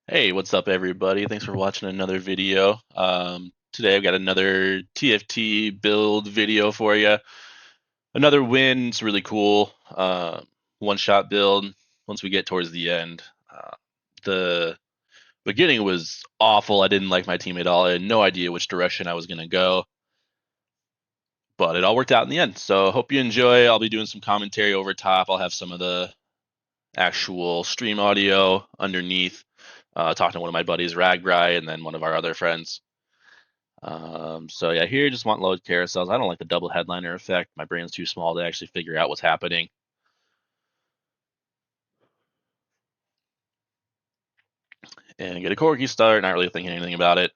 Hey, what's up, everybody? Thanks for watching another video. Today I've got another TFT build video for you. Another win. It's really cool. One-shot build. Once we get towards the end, the beginning was awful. I didn't like my team at all. I had no idea which direction I was going to go, but it all worked out in the end. So hope you enjoy. I'll be doing some commentary over top. I'll have some of the actual stream audio underneath. Talking to one of my buddies, Ragbri, and then one of our other friends. So yeah, here just want load carousels. I don't like the double headliner effect. My brain's too small to actually figure out what's happening. And get a Corgi start, not really thinking anything about it.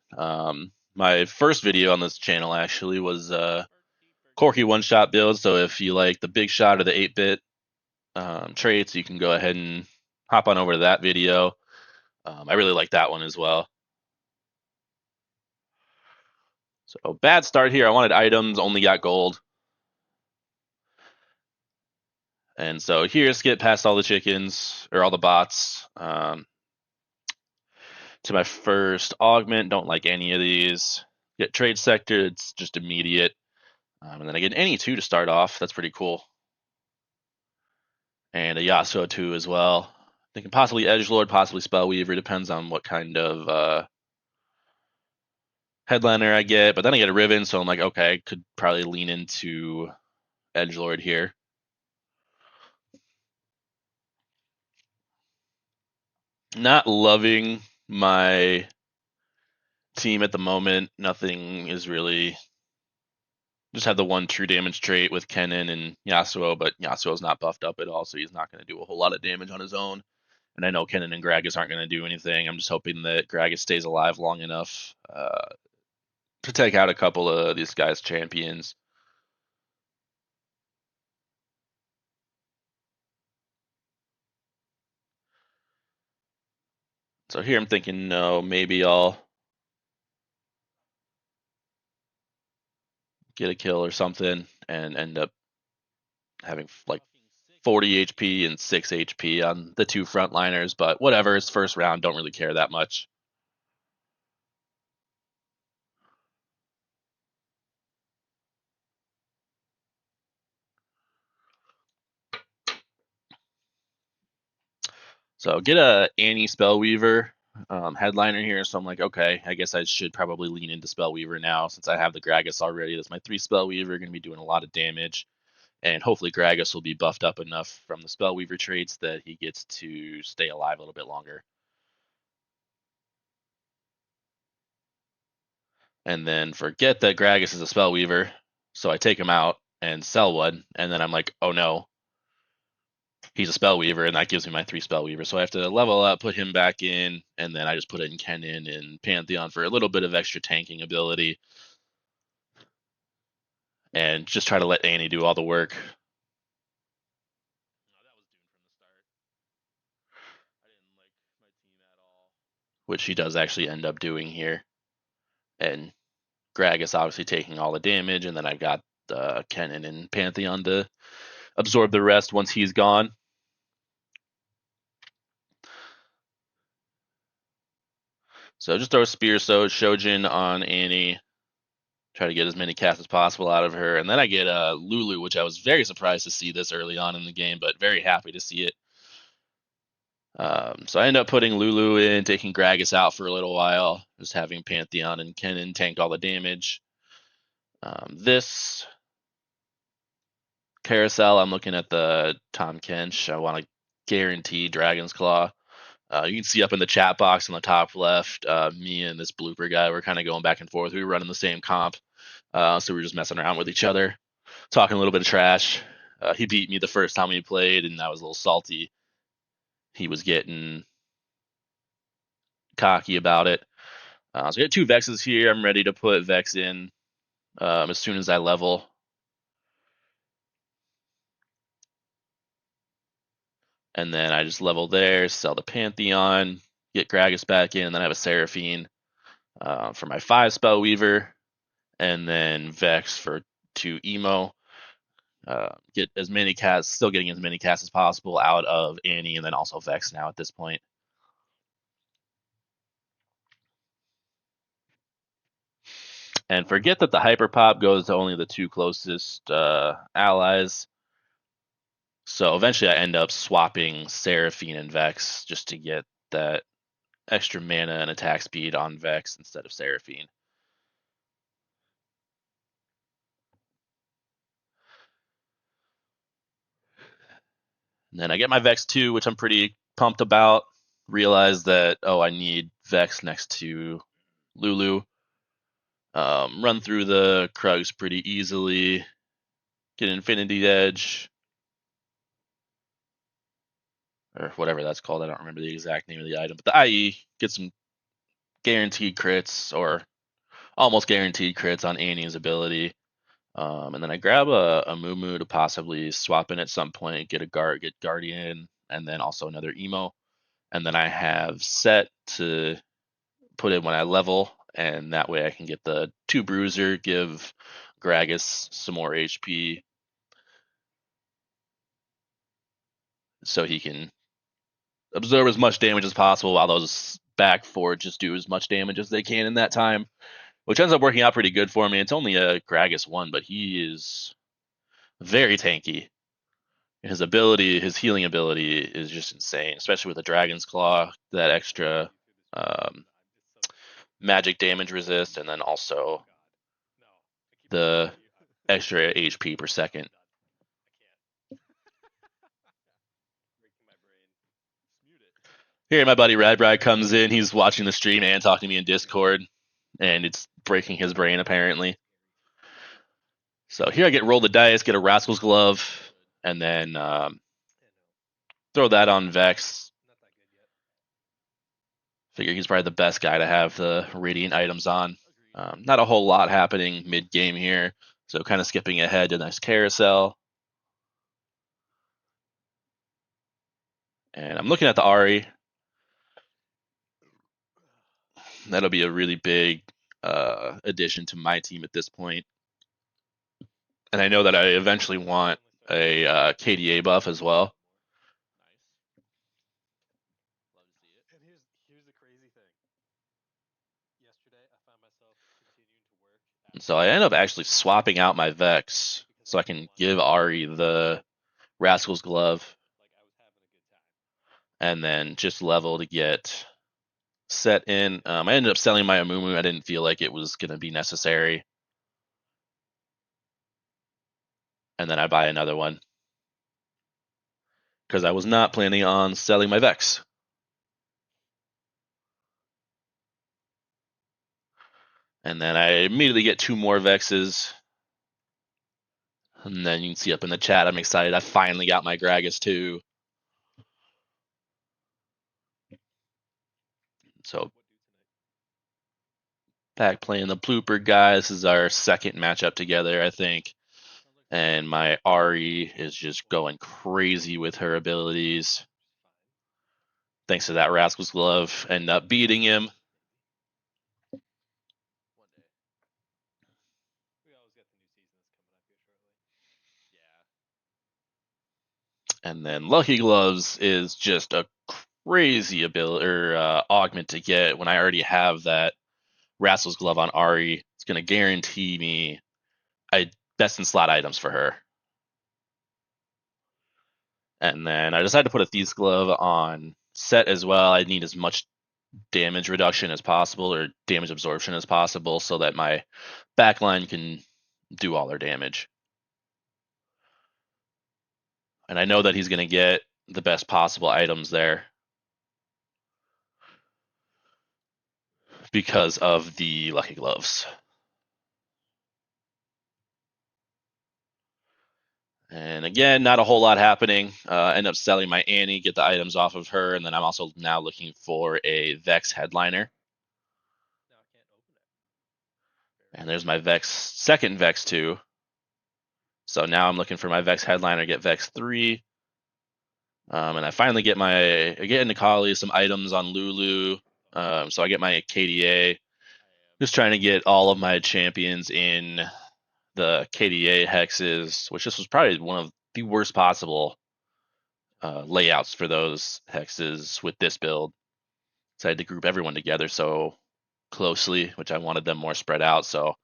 My first video on this channel actually was Corgi one-shot build. So if you like the big shot or the 8-bit traits, you can go ahead and hop on over to that video. I really like that one as well. So bad start here. I wanted items, only got gold. And so here, skip past all the chickens or all the bots. To my first augment, don't like any of these. Get trade sector, it's just immediate. And then I get any two to start off. That's pretty cool. And a Yasuo too as well. Thinking possibly Edgelord, possibly Spellweaver. Depends on what kind of headliner I get. But then I get a Riven, so I'm like, okay, I could probably lean into Edgelord here. Not loving my team at the moment. Nothing is really. Just have the one true damage trait with Kennen and Yasuo, but Yasuo's not buffed up at all, so he's not going to do a whole lot of damage on his own. And I know Kennen and Gragas aren't going to do anything. I'm just hoping that Gragas stays alive long enough to take out a couple of these guys' champions. So here I'm thinking, no, maybe I'll get a kill or something and end up having like 40 HP and 6 HP on the two frontliners, but whatever, it's first round, don't really care that much. So get a Annie Spellweaver headliner here. So I'm like, okay, I guess I should probably lean into Spellweaver now since I have the Gragas already. That's my 3 Spellweaver, going to be doing a lot of damage. And hopefully Gragas will be buffed up enough from the Spellweaver traits that he gets to stay alive a little bit longer. And then forget that Gragas is a Spellweaver. So I take him out and sell one. And then I'm like, oh no, he's a Spellweaver, and that gives me my 3 Spellweaver. So I have to level up, put him back in, and then I just put in Kennen and Pantheon for a little bit of extra tanking ability, and just try to let Annie do all the work. Which he does actually end up doing here. And Gragas obviously taking all the damage, and then I've got Kennen and Pantheon to absorb the rest once he's gone. So just throw a Spear Shojin on Annie, try to get as many casts as possible out of her. And then I get Lulu, which I was very surprised to see this early on in the game, but very happy to see it. So I end up putting Lulu in, taking Gragas out for a little while, just having Pantheon and Kennen tank all the damage. This carousel, I'm looking at the Tom Kench. I want to guarantee Dragon's Claw. You can see up in the chat box on the top left, me and this blooper guy, we're kind of going back and forth. We were running the same comp, so we were just messing around with each other, talking a little bit of trash. He beat me the first time we played, and I was a little salty. He was getting cocky about it. So I got 2 Vexes here. I'm ready to put Vex in as soon as I level. And then I just level there, sell the Pantheon, get Gragas back in, and then I have a Seraphine for my 5 Spellweaver, and then Vex for 2 Emo. Get as many casts, still getting as many casts as possible out of Annie, and then also Vex now at this point. And forget that the hyper pop goes to only the 2 closest allies. So eventually I end up swapping Seraphine and Vex just to get that extra mana and attack speed on Vex instead of Seraphine. And then I get my Vex 2, which I'm pretty pumped about. Realize that, oh, I need Vex next to Lulu. Run through the Krugs pretty easily. Get Infinity Edge. Or whatever that's called. I don't remember the exact name of the item. But the IE, get some guaranteed crits, or almost guaranteed crits on Annie's ability. And then I grab a Moo to possibly swap in at some point, get Guardian, and then also another Emo. And then I have set to put in when I level, and that way I can get the 2 Bruiser, give Gragas some more HP, so he can absorb as much damage as possible while those back 4 just do as much damage as they can in that time, which ends up working out pretty good for me. It's only a Gragas 1, but he is very tanky. His ability, his healing ability, is just insane, especially with the Dragon's Claw, that extra magic damage resist, and then also the extra HP per second. Here, my buddy Radbrad comes in. He's watching the stream and talking to me in Discord, and it's breaking his brain apparently. So here I get roll the dice, get a Rascal's Glove, and then throw that on Vex. Figure he's probably the best guy to have the Radiant items on. Not a whole lot happening mid-game here, so kind of skipping ahead to the next carousel. And I'm looking at the Ahri. That'll be a really big addition to my team at this point. And I know that I eventually want a KDA buff as well. So I end up actually swapping out my Vex so I can give Ahri the Rascal's Glove, and then just level to get set in. I ended up selling my Amumu. I didn't feel like it was going to be necessary. And then I buy another one because I was not planning on selling my Vex. And then I immediately get 2 more Vexes. And then you can see up in the chat, I'm excited. I finally got my Gragas too. So back playing the Blooper guy. This is our second matchup together, I think. And my Ahri is just going crazy with her abilities. Thanks to that Rascal's Glove, end up beating him. And then Lucky Gloves is just a crazy ability or augment to get when I already have that Rascal's Glove on Ahri. It's going to guarantee me best in slot items for her. And then I decided to put a Thief's Glove on Set as well. I need as much damage reduction as possible, or damage absorption as possible, so that my backline can do all their damage. And I know that he's going to get the best possible items there because of the Lucky Gloves. And again, not a whole lot happening. End up selling my Annie, get the items off of her, and then I'm also now looking for a Vex headliner. And there's my Vex, second Vex 2. So now I'm looking for my Vex headliner, get Vex 3. And I finally get into Kali, some items on Lulu. So I get my KDA. Just trying to get all of my champions in the KDA hexes, which this was probably one of the worst possible layouts for those hexes with this build. So I had to group everyone together so closely, which I wanted them more spread out. So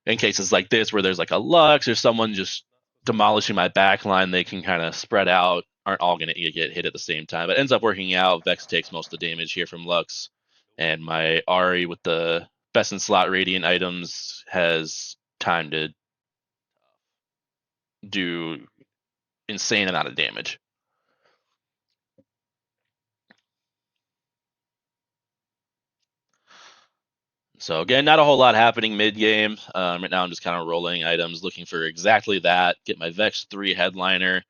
in cases like this where there's like a Lux or someone just demolishing my backline, they can kind of spread out, aren't all going to get hit at the same time. But it ends up working out. Vex takes most of the damage here from Lux, and my Ari with the best in slot radiant items has time to do insane amount of damage. So again, not a whole lot happening mid game. Right now, I'm just kind of rolling items, looking for exactly that. Get my Vex 3 headliner.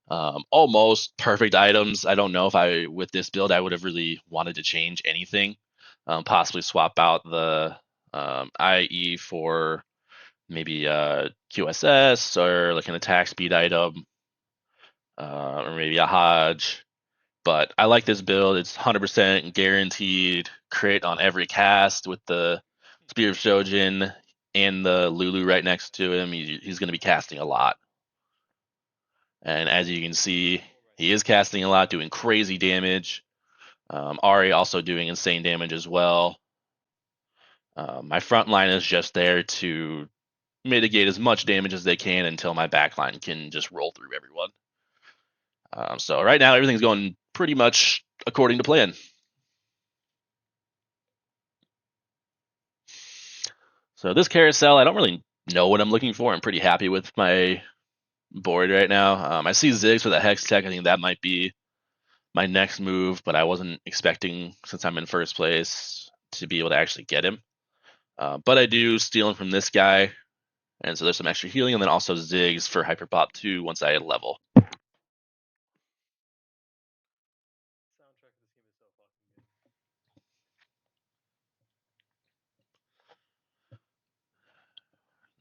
Almost perfect items. I don't know if with this build, I would have really wanted to change anything. Possibly swap out the IE for maybe QSS or like an attack speed item, or maybe a Hodge. But I like this build. It's 100% guaranteed crit on every cast with the Spear of Shojin and the Lulu right next to him. He's going to be casting a lot. And as you can see, he is casting a lot, doing crazy damage. Ari also doing insane damage as well. My front line is just there to mitigate as much damage as they can until my back line can just roll through everyone. So right now, everything's going pretty much according to plan. So this carousel, I don't really know what I'm looking for. I'm pretty happy with my board right now. I see Ziggs with a Hex Tech. I think that might be my next move, but I wasn't expecting, since I'm in first place, to be able to actually get him. But I do steal him from this guy, and so there's some extra healing, and then also Ziggs for Hyper Pop 2 once I level.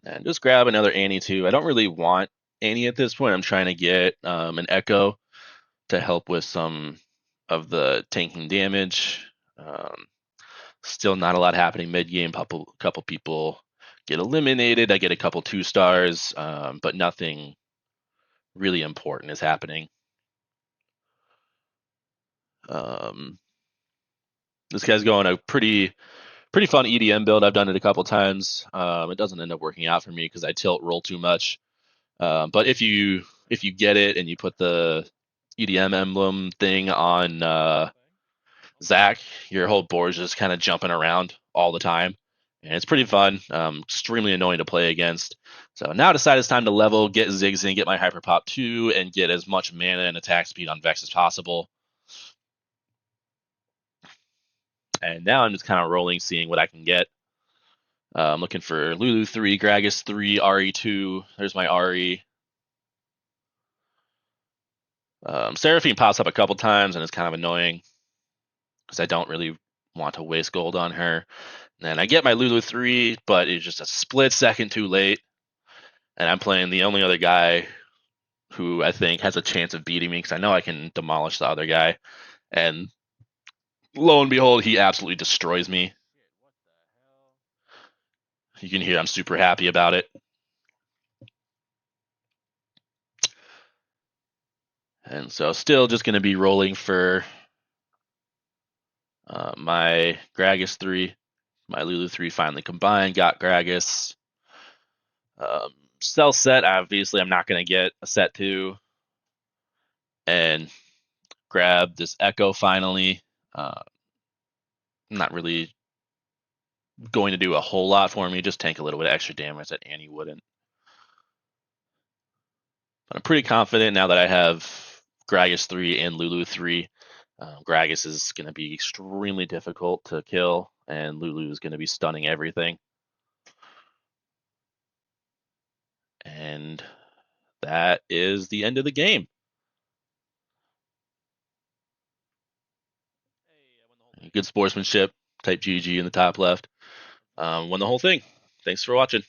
And just grab another Annie too. I don't really want Annie at this point. I'm trying to get an Echo to help with some of the tanking damage. Still not a lot happening mid game. Couple people get eliminated. I get a couple 2-stars, but nothing really important is happening. This guy's going a pretty fun EDM build. I've done it a couple times. It doesn't end up working out for me because I tilt roll too much. But if you get it and you put the EDM emblem thing on Zach, your whole board's just kind of jumping around all the time, and it's pretty fun. Extremely annoying to play against. So now I decide it's time to level, get Ziggs in, get my Hyper Pop 2, and get as much mana and attack speed on Vex as possible. And now I'm just kind of rolling, seeing what I can get. I'm looking for Lulu 3, Gragas 3, Ari 2. There's my Ari. Seraphine pops up a couple times, and it's kind of annoying because I don't really want to waste gold on her. And I get my Lulu 3, but it's just a split second too late. And I'm playing the only other guy who I think has a chance of beating me because I know I can demolish the other guy. And lo and behold, he absolutely destroys me. You can hear I'm super happy about it. And so still just going to be rolling for my Gragas 3. My Lulu 3 finally combined, got Gragas. Cell set, obviously I'm not going to get a set 2. And grab this Echo finally. Not really going to do a whole lot for me, just tank a little bit of extra damage that Annie wouldn't. But I'm pretty confident now that I have Gragas 3 and Lulu 3. Gragas is going to be extremely difficult to kill, and Lulu is going to be stunning everything. And that is the end of the game. Good sportsmanship, type GG in the top left. Won the whole thing. Thanks for watching.